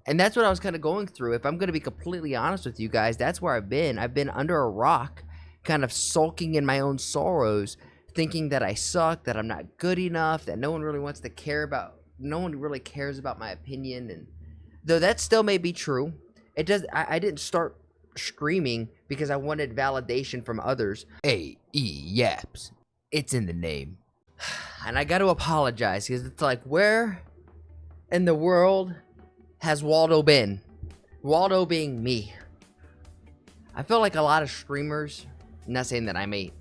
And that's what I was kind of going through. If I'm going to be completely honest with you guys, that's where I've been. I've been under a rock, kind of sulking in my own sorrows, thinking that I suck, that I'm not good enough, that no one really wants to care about, no one really cares about my opinion. And though that still may be true, it does. I didn't start screaming because I wanted validation from others. A-E-Yaps. It's in the name. And I got to apologize because it's like, where in the world has Waldo been? Waldo being me. I feel like a lot of streamers, I'm not saying that I'm a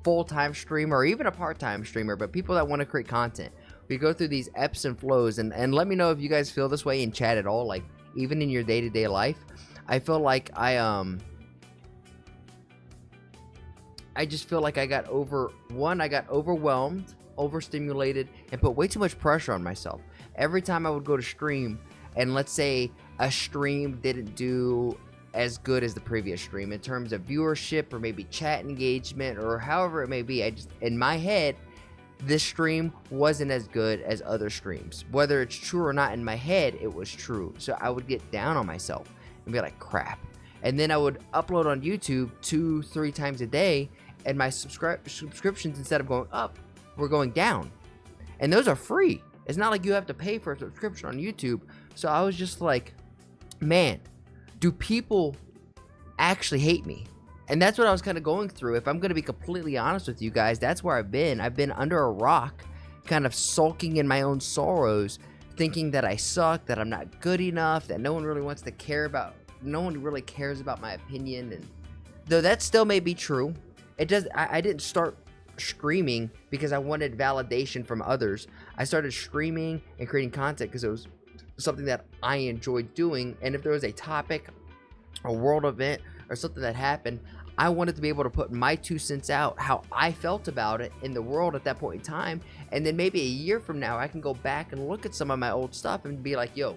full-time streamer or even a part-time streamer, but people that want to create content, we go through these ebbs and flows. And let me know if you guys feel this way in chat at all, like even in your day-to-day life. I feel like I just feel like I got overwhelmed, overstimulated, and put way too much pressure on myself. Every time I would go to stream, and let's say a stream didn't do as good as the previous stream in terms of viewership or maybe chat engagement or however it may be, I just, in my head, this stream wasn't as good as other streams. Whether it's true or not, in my head, it was true. So I would get down on myself and be like, crap. And then I would upload on YouTube 2-3 times a day, and my subscriptions, instead of going up, were going down. And those are free. It's not like you have to pay for a subscription on YouTube. So I was just like, man, do people actually hate me? And that's what I was kind of going through. If I'm going to be completely honest with you guys, that's where I've been. I've been under a rock, kind of sulking in my own sorrows, thinking that I suck, that I'm not good enough, that no one really wants to care about, no one really cares about my opinion. And though that still may be true, it does. I didn't start screaming because I wanted validation from others. I started streaming and creating content because it was something that I enjoyed doing. And if there was a topic, a world event, or something that happened, I wanted to be able to put my 2 cents out, how I felt about it in the world at that point in time. And then maybe a year from now, I can go back and look at some of my old stuff and be like, yo,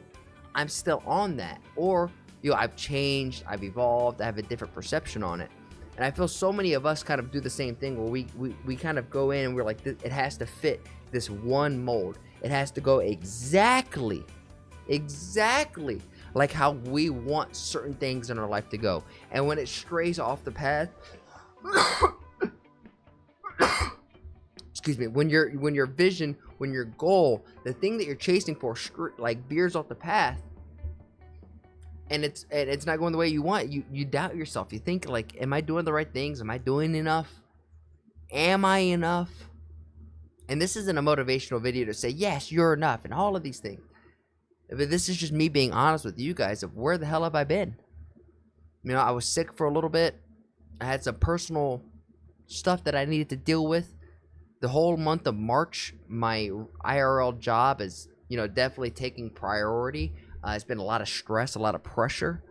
I'm still on that. Or, yo, I've changed, I've evolved, I have a different perception on it. And I feel so many of us kind of do the same thing where we kind of go in and we're like, it has to fit this one mold. It has to go exactly like how we want certain things in our life to go. And when it strays off the path, excuse me, when your vision, when your goal, the thing that you're chasing for, like veers off the path, and it's not going the way you want, you doubt yourself. You think like, am I doing the right things? Am I doing enough? Am I enough? And this isn't a motivational video to say, yes, you're enough and all of these things. But this is just me being honest with you guys of where the hell have I been? You know, I was sick for a little bit. I had some personal stuff that I needed to deal with. The whole month of March, my IRL job is, you know, definitely taking priority. It's been a lot of stress, a lot of pressure,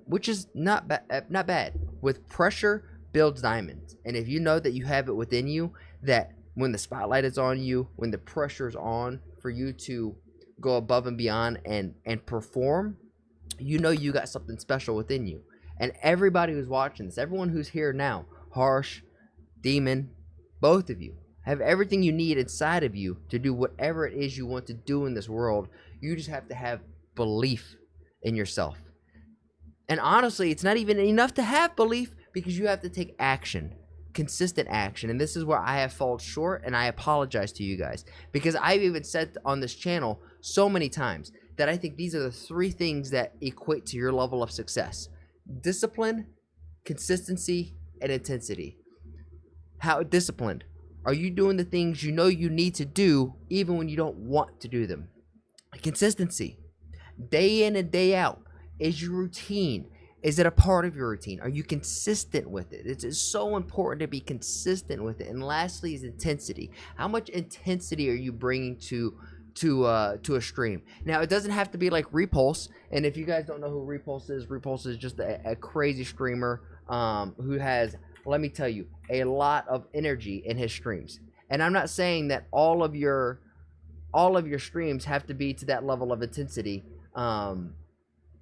which is not bad. With pressure builds diamonds. And if you know that you have it within you, that when the spotlight is on you, when the pressure is on for you to go above and beyond and perform, you know you got something special within you. And everybody who's watching this, everyone who's here now, Harsh, Demon, both of you have everything you need inside of you to do whatever it is you want to do in this world. You just have to have belief in yourself. And honestly, it's not even enough to have belief, because you have to take action, consistent action. And this is where I have fallen short, and I apologize to you guys, because I've even said on this channel so many times that I think these are the 3 things that equate to your level of success: discipline, consistency, and intensity. How disciplined? Are you doing the things you know you need to do even when you don't want to do them? Consistency. Day in and day out. Is your routine? Is it a part of your routine? Are you consistent with it? It's so important to be consistent with it. And lastly is intensity. How much intensity are you bringing to a stream? Now, it doesn't have to be like Repulse. And if you guys don't know who Repulse is just a crazy streamer who has, let me tell you, a lot of energy in his streams. And I'm not saying that all of your streams have to be to that level of intensity.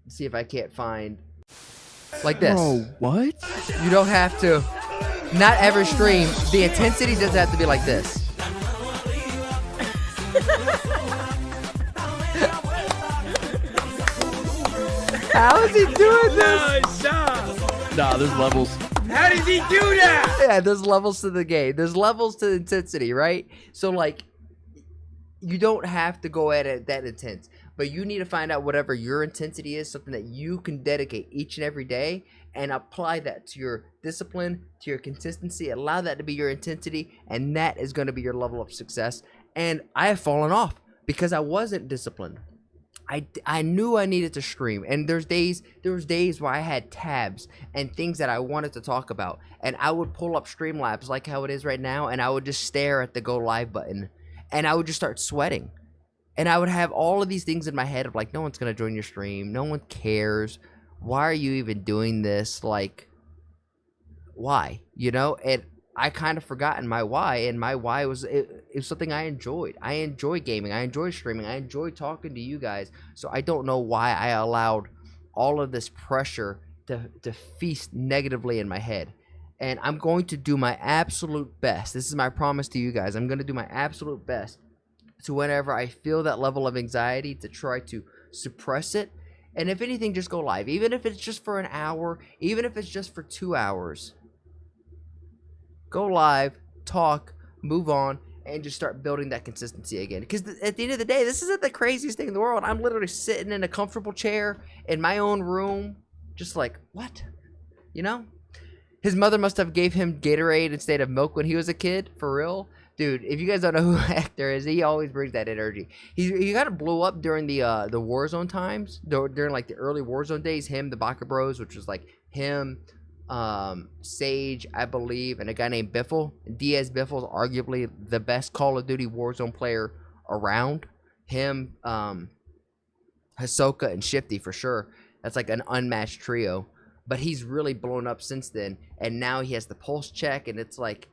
See if I can't find like this. Bro, what? You don't have to. Not every stream. The intensity doesn't have to be like this. How is he doing this? Nah, there's levels. How does he do that? Yeah, there's levels to the game. There's levels to intensity, right? So, like, you don't have to go at it that intense, but you need to find out whatever your intensity is, something that you can dedicate each and every day, and apply that to your discipline, to your consistency. Allow that to be your intensity, and that is going to be your level of success. And I have fallen off because I wasn't disciplined. I knew I needed to stream, and there was days where I had tabs and things that I wanted to talk about, and I would pull up Streamlabs like how it is right now, and I would just stare at the go live button, and I would just start sweating, and I would have all of these things in my head of like, no one's gonna join your stream, no one cares, why are you even doing this, like, why, you know? And I kind of forgotten my why, and my why was it was something I enjoyed. I enjoy gaming. I enjoy streaming. I enjoy talking to you guys. So I don't know why I allowed all of this pressure to feast negatively in my head. And I'm going to do my absolute best. This is my promise to you guys. I'm going to do my absolute best to whenever I feel that level of anxiety to try to suppress it. And if anything, just go live. Even if it's just for an hour, even if it's just for 2 hours. Go live, talk, move on, and just start building that consistency again. Because at the end of the day, this isn't the craziest thing in the world. I'm literally sitting in a comfortable chair in my own room, just like, what? You know? His mother must have gave him Gatorade instead of milk when he was a kid, for real. Dude, if you guys don't know who Hector is, he always brings that energy. He kind of blew up during the Warzone times, during like the early Warzone days. Him, the Baka Bros, which was like him, Sage, I believe, and a guy named Biffle. Diaz Biffle is arguably the best Call of Duty Warzone player around. Him, Hisoka, and Shifty for sure. That's like an unmatched trio. But he's really blown up since then, and now he has the pulse check, and it's like,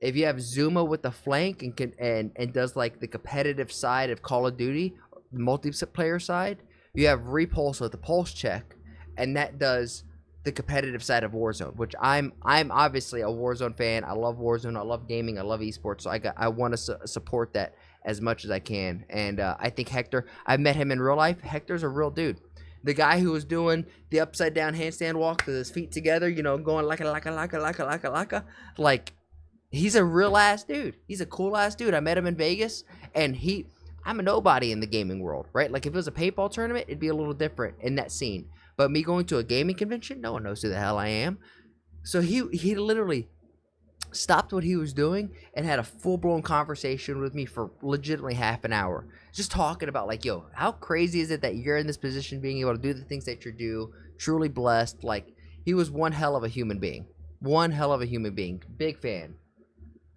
if you have Zuma with the flank and does like the competitive side of Call of Duty, multiplayer side, you have Repulse with the pulse check, and that does the competitive side of Warzone, which I'm obviously a Warzone fan. I love Warzone. I love gaming. I love esports. So I want to support that as much as I can. And I think Hector, I've met him in real life. Hector's a real dude. The guy who was doing the upside down handstand walk with his feet together, you know, going like he's a real ass dude. He's a cool ass dude. I met him in Vegas, and I'm a nobody in the gaming world, right? Like if it was a paintball tournament, it'd be a little different in that scene. But me going to a gaming convention, no one knows who the hell I am. So he literally stopped what he was doing and had a full-blown conversation with me for legitimately half an hour. Just talking about like, yo, how crazy is it that you're in this position, being able to do the things that you do, truly blessed. Like, he was one hell of a human being. One hell of a human being. Big fan.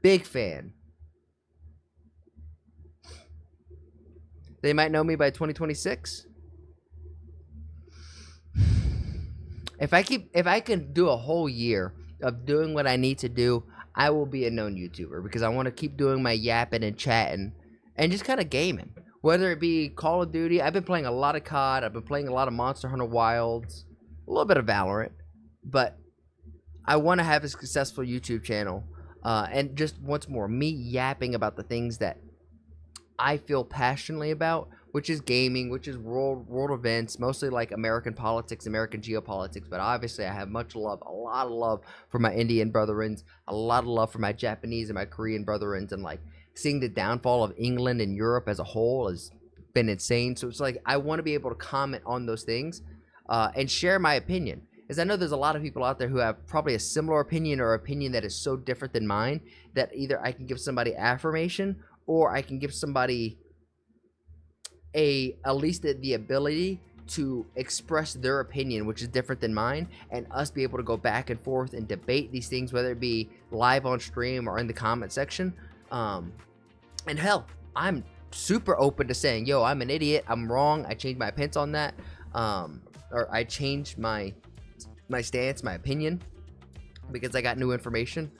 Big fan. They might know me by 2026. If I can do a whole year of doing what I need to do, I will be a known YouTuber, because I want to keep doing my yapping and chatting and just kind of gaming. Whether it be Call of Duty, I've been playing a lot of COD, I've been playing a lot of Monster Hunter Wilds, a little bit of Valorant, but I want to have a successful YouTube channel, and just once more, me yapping about the things that I feel passionately about, which is gaming, which is world events, mostly like American politics, American geopolitics. But obviously I have much love, a lot of love for my Indian brethrens, a lot of love for my Japanese and my Korean brethrens, and like seeing the downfall of England and Europe as a whole has been insane. So it's like I want to be able to comment on those things and share my opinion. As I know there's a lot of people out there who have probably a similar opinion, or opinion that is so different than mine, that either I can give somebody affirmation, or I can give somebody at least the ability to express their opinion, which is different than mine, and us be able to go back and forth and debate these things, whether it be live on stream or in the comment section. And hell, I'm super open to saying, yo, I'm an idiot, I'm wrong, I changed my opinions on that, or I changed my stance, my opinion, because I got new information.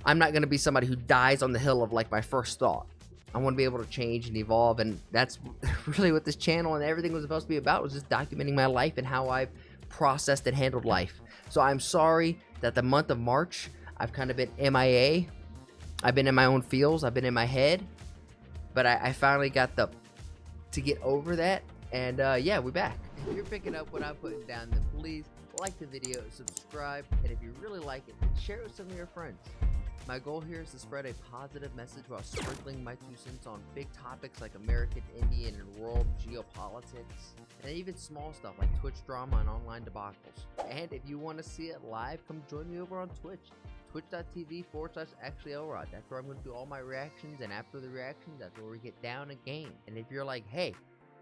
I'm not going to be somebody who dies on the hill of like my first thought. I want to be able to change and evolve, and that's really what this channel and everything was supposed to be about, was just documenting my life and how I've processed and handled life. So I'm sorry that the month of March, I've kind of been MIA. I've been in my own feels, I've been in my head, but I finally got to get over that And yeah, we're back. If you're picking up what I'm putting down, then please like the video, subscribe, and if you really like it, share it with some of your friends. My goal here is to spread a positive message while sprinkling my 2 cents on big topics like American, Indian, and world geopolitics, and even small stuff like Twitch drama and online debacles. And if you want to see it live, come join me over on Twitch. Twitch.tv/ActuallyElrod. That's where I'm going to do all my reactions, and after the reactions, that's where we get down a game. And if you're like, hey,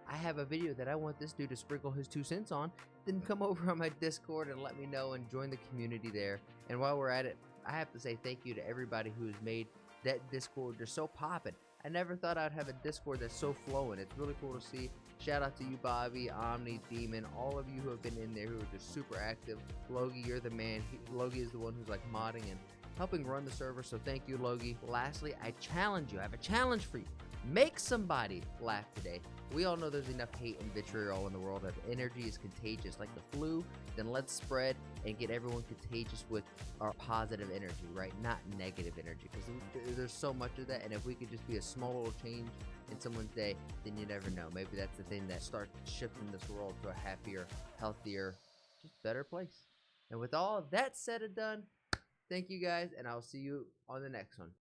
I have a video that I want this dude to sprinkle his 2 cents on, then come over on my Discord and let me know and join the community there. And while we're at it, I have to say thank you to everybody who has made that Discord just so poppin'. I never thought I'd have a Discord that's so flowing. It's really cool to see. Shout out to you, Bobby, Omni, Demon, all of you who have been in there who are just super active. Logie, you're the man. Logie is the one who's like modding and helping run the server, so thank you, Logie. Lastly, I challenge you. I have a challenge for you. Make somebody laugh today. We all know there's enough hate and vitriol in the world. If energy is contagious like the flu, then let's spread and get everyone contagious with our positive energy, right? Not negative energy, because there's so much of that. And if we could just be a small little change in someone's day, then you never know. Maybe that's the thing that starts shifting this world to a happier, healthier, just better place. And with all of that said and done, thank you guys, and I'll see you on the next one.